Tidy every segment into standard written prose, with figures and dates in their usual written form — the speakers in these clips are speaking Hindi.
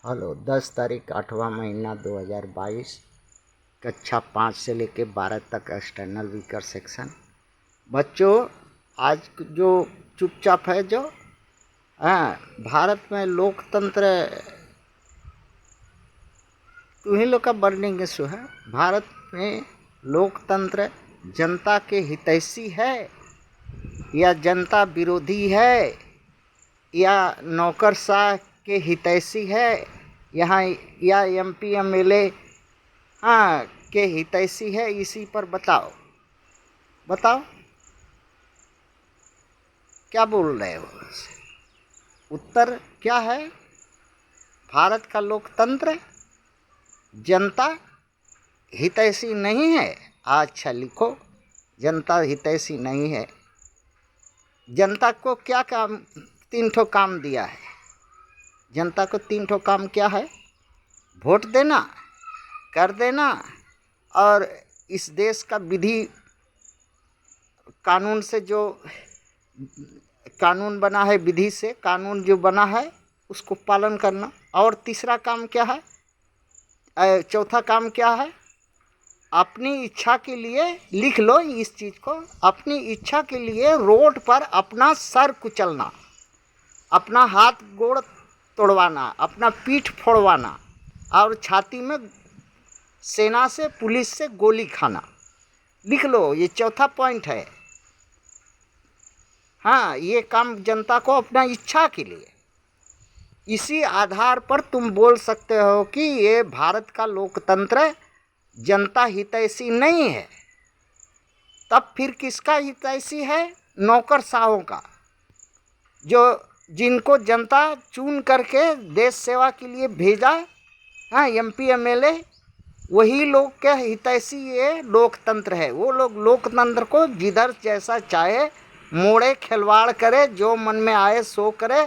हेलो 10 तारीख 8वां महीना 2022 कक्षा 5 से लेके 12 तक एक्सटर्नल वीकर सेक्शन। बच्चों आज जो चुपचाप है जो भारत में लोकतंत्र तुम्ही लोग का बर्निंग इशू है। भारत में लोकतंत्र जनता के हितैषी है या जनता विरोधी है या नौकरशाह के हितैषी है यहाँ या एमपी एमएलए के हितैषी है, इसी पर बताओ क्या बोल रहे हो। उत्तर क्या है? भारत का लोकतंत्र जनता हितैषी नहीं है। अच्छा लिखो, जनता हितैषी नहीं है। जनता को क्या काम, 3 ठो काम दिया है। जनता को 3 ठो काम क्या है? वोट देना, कर देना और इस देश का विधि कानून से जो कानून बना है, विधि से कानून जो बना है उसको पालन करना। और तीसरा काम क्या है? चौथा काम क्या है? अपनी इच्छा के लिए, लिख लो इस चीज़ को, अपनी इच्छा के लिए रोड पर अपना सर कुचलना, अपना हाथ गोड़ तोड़वाना, अपना पीठ फोड़वाना और छाती में सेना से पुलिस से गोली खाना। लिख लो, ये चौथा पॉइंट है। ये काम जनता को अपना इच्छा के लिए, इसी आधार पर तुम बोल सकते हो कि ये भारत का लोकतंत्र जनता हितैषी नहीं है। तब फिर किसका हितैषी है? नौकरशाहों का, जो जिनको जनता चुन करके देश सेवा के लिए भेजा, एमपी एमएलए, वही लोग के हितैषी ये लोकतंत्र है। वो लोग लोकतंत्र को जिधर जैसा चाहे मोड़े, खिलवाड़ करे, जो मन में आए सो करे।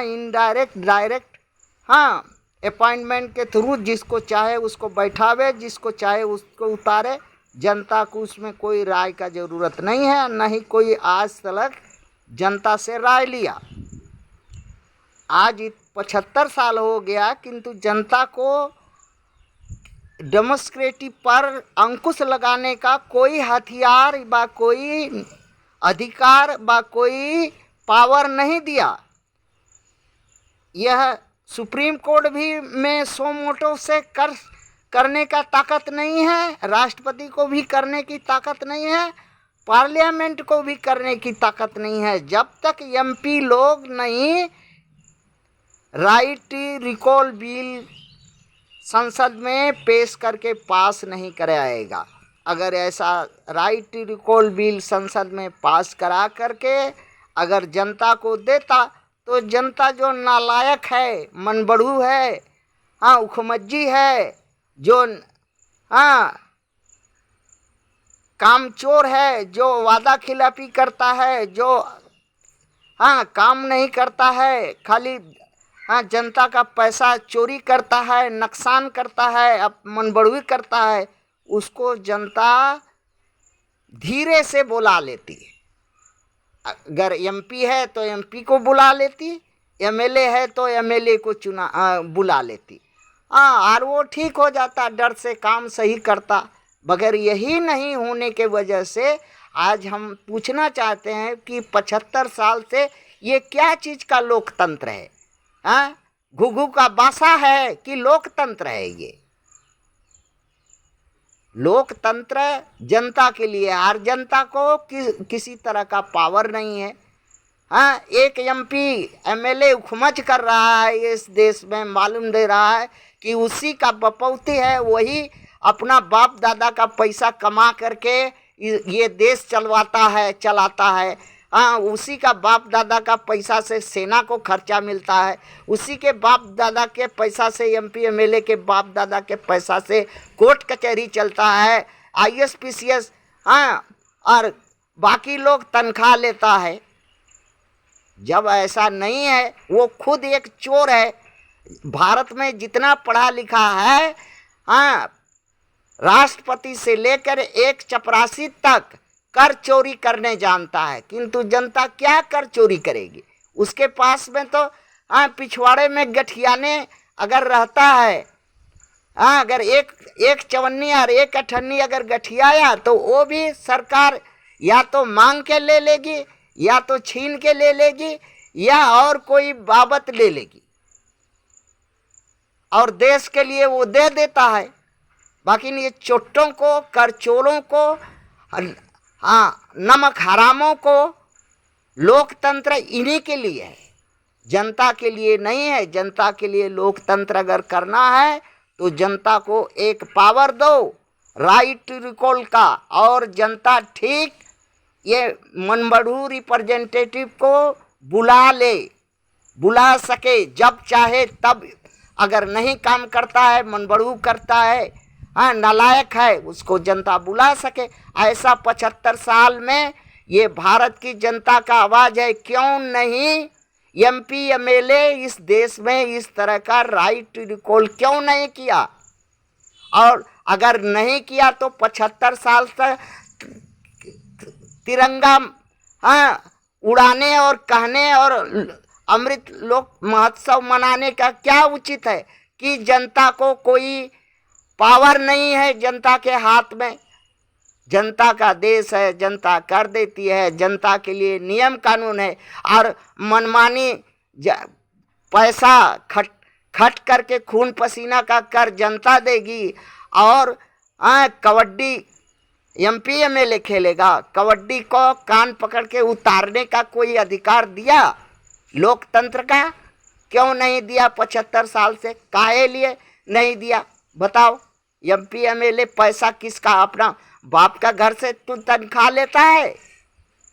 इनडायरेक्ट, डायरेक्ट, अपॉइंटमेंट के थ्रू जिसको चाहे उसको बैठावे, जिसको चाहे उसको उतारे। जनता को उसमें कोई राय का ज़रूरत नहीं है, न ही कोई आज तक जनता से राय लिया। आज 75 साल हो गया, किंतु जनता को डेमोक्रेसी पर अंकुश लगाने का कोई हथियार व कोई अधिकार व कोई पावर नहीं दिया। यह सुप्रीम कोर्ट भी में सो मोटो से करने का ताकत नहीं है, राष्ट्रपति को भी करने की ताकत नहीं है, पार्लियामेंट को भी करने की ताकत नहीं है। जब तक एमपी लोग नहीं राइट रिकॉल बिल संसद में पेश करके पास नहीं कराएगा। अगर ऐसा राइट रिकॉल बिल संसद में पास करा करके अगर जनता को देता, तो जनता जो नालायक है, मनबड़ू है, उखमज्जी है, जो कामचोर है, जो वादा खिलाफी करता है, जो काम नहीं करता है, खाली जनता का पैसा चोरी करता है, नुकसान करता है, मनबड़ुई करता है, उसको जनता धीरे से बुला लेती है। अगर एमपी है तो एमपी को बुला लेती, एमएलए है तो एमएलए को बुला लेती। और वो ठीक हो जाता, डर से काम सही करता। मगर यही नहीं होने के वजह से आज हम पूछना चाहते हैं कि 75 साल से ये क्या चीज़ का लोकतंत्र है? घुघू का बासा है कि लोकतंत्र है? ये लोकतंत्र जनता के लिए, हर जनता को किसी तरह का पावर नहीं है। एक एमपी एमएलए उखमच कर रहा है इस देश में, मालूम दे रहा है कि उसी का बपौती है, वही अपना बाप दादा का पैसा कमा करके ये देश चलाता है। उसी का बाप दादा का पैसा से सेना को खर्चा मिलता है, उसी के बाप दादा के पैसा से, एमपी एमएलए के बाप दादा के पैसा से कोर्ट कचहरी चलता है, आईएएस पीसीएस, और बाकी लोग तनख्वाह लेता है। जब ऐसा नहीं है, वो खुद एक चोर है। भारत में जितना पढ़ा लिखा है, राष्ट्रपति से लेकर एक चपरासी तक कर चोरी करने जानता है, किंतु जनता क्या कर चोरी करेगी? उसके पास में तो पिछवाड़े में गठियाने अगर रहता है, हाँ, अगर एक चवन्नी और एक अठन्नी अगर गठियाया तो वो भी सरकार या तो मांग के ले लेगी, या तो छीन के ले लेगी, या और कोई बाबत ले लेगी, और देश के लिए वो दे देता है। बाकी ये चोट्टों को, करचोरों को, हाँ, नमक हरामों को, लोकतंत्र इन्हीं के लिए है, जनता के लिए नहीं है। जनता के लिए लोकतंत्र अगर करना है तो जनता को एक पावर दो, राइट टू रिकॉल का, और जनता ठीक ये मनबड़ू रिप्रेजेंटेटिव को बुला सके जब चाहे तब। अगर नहीं काम करता है, मनबड़ू करता है, हाँ, नालायक है, उसको जनता बुला सके। ऐसा 75 साल में ये भारत की जनता का आवाज़ है। क्यों नहीं एमपी एमएलए इस देश में इस तरह का राइट टू रिकॉल क्यों नहीं किया? और अगर नहीं किया तो 75 साल तक तिरंगा, हाँ, उड़ाने और कहने और अमृत लोक महोत्सव मनाने का क्या उचित है कि जनता को कोई पावर नहीं है जनता के हाथ में? जनता का देश है, जनता कर देती है, जनता के लिए नियम कानून है, और मनमानी पैसा खट करके खून पसीना का कर जनता देगी। और कबड्डी एमपी एमएलए खेलेगा, कबड्डी को कान पकड़ के उतारने का कोई अधिकार दिया लोकतंत्र का? क्यों नहीं दिया? 75 साल से काहे लिए नहीं दिया बताओ? एमपी एमएलए पैसा किसका? अपना बाप का घर से तू तनख्वाह लेता है?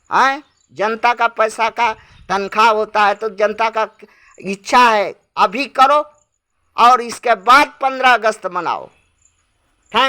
हाँ, जनता का पैसा का तनख्वाह होता है तो जनता का इच्छा है अभी करो और इसके बाद 15 अगस्त मनाओ।